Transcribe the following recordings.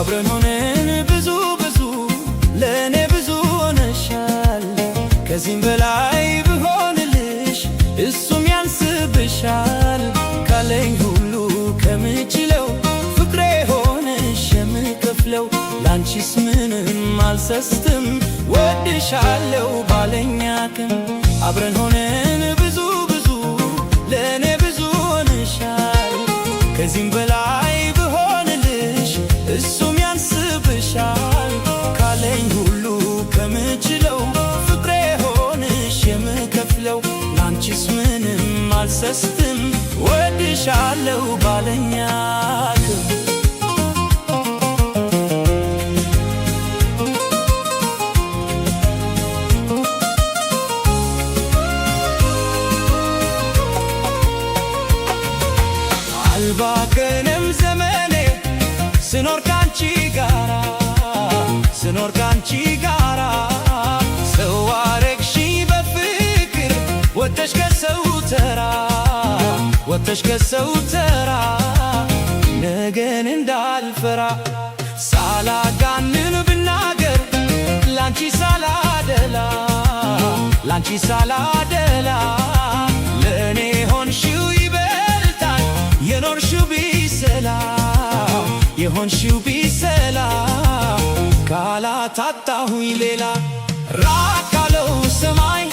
አብረን ሆነን ብዙ ብዙ ለእኔ ብዙ ሆነሻል። ከዚህም በላይ ብሆንልሽ እሱም ያንስብሻል። ካለኝ ሁሉ ከምችለው ፍቅሬ ሆነሽ የምከፍለው ላንቺስ ምንም አልሰስትም ወድሻለው ባለኝ አቅም። አብረን ሆነን ብዙ ብዙ ለእኔ ብዙ ሆነሻል። ከዚህም በላይ ብሆንልሽ እሱም ያንስብሻል። ካለኝ ሁሉ ከምችለው ፍቅሬ ሆነሽ የምከፍለው ላንቺስ ምንም አልሰስትም ወድሻለው ባለኝ አቅም። አልባከንም ዘመኔ ስኖር ካንቺ ጋራ ስኖር ካንቺ ጋራ። ሰው አረግሽኝ በፍቅር ወጥተሽ ከሰው ተራ ወጥተሽ ከሰው ተራ። ነገን እንዳልፈራ ሳላጋንን ብናገር ላንቺ ሳላደላ ላንቺ ሳላደላ ለእኔ ሆንሽው ይበልጣል የኖርሽው ቢሰላ የሆንሽው ቢሰላ። ካላታጣሁኝ ሌላ ራቅ ካለው ሰማይ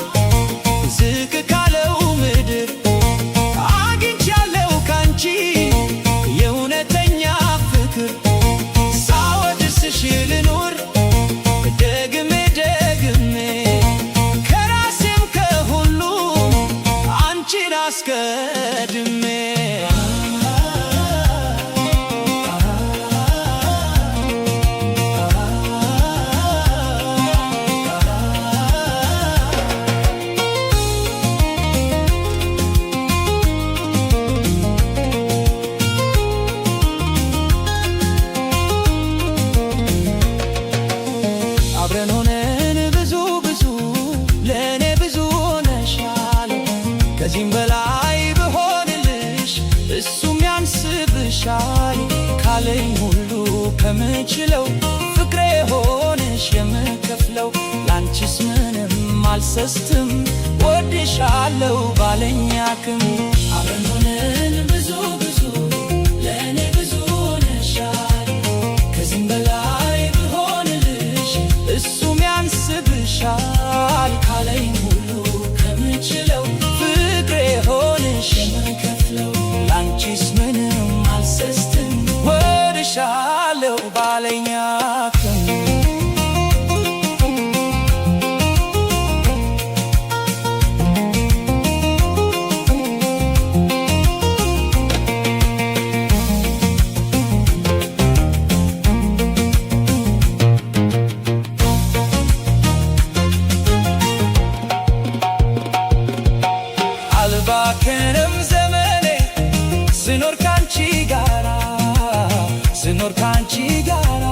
ዝቅ ካለው ምድር አግኝቻለሁ ካንቺ የእውነተኛ ፍቅር። ሳወድስሽ ልኖር ደግሜ ደግሜ ከራሴም ከሁሉም አንቺን አስቀድሜ። አብረን ሆነን ብዙ ብዙ ለእኔ ብዙ ሆነሻል። ከዚህም በላይ ብሆንልሽ እሱም ያንስብሻል። ካለኝ ሁሉ ከምችለው ፍቅሬ ሆነሽ የምከፍለው ላንቺስ ምንም አልሰስትም ወድሻለው ባለኝ አቅም። አብረን ሆነን ብዙ ብዙ ለእኔ ብዙ ሆነሻል። ከዚህም በላይ ብሆንልሽ እሱም ያንስብሻል። ካለኝ ሁሉ ከምችለው ፍቅሬ ሆነሽ የምከፍለው ላንቺስ ምንም አልሰስትም ወድሻለው ባለኝ አቅም። አልባከንም ዘመኔ ስኖር ካንቺ ጋራ ስኖር ካንቺ ጋራ።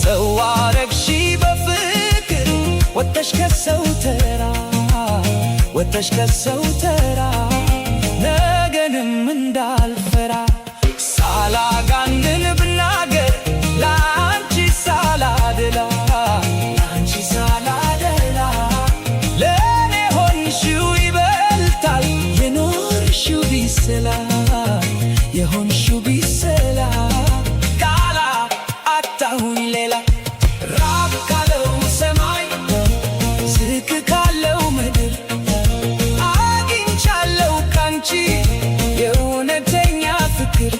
ሰው አረግሺ በፍቅር ወጥተሽ ከሰው ተራ ወጥተሽ ከሰው ተራ። ነገንም እንዳልፈራ ሳላጋንን ብናገር ላንቺ ሳላደላ ላንቺ ሳላደላ ለእኔ ሆንሽው ይበልጣል የኖርሽው ቢሰላ የሆንሽው ቢሰላ። ካላጣሁኝ ሌላ ራቅ ካለው ሰማይ ዝቅ ካለው ምድር አግኝቻለሁ ካንቺ የእውነተኛ ፍቅር።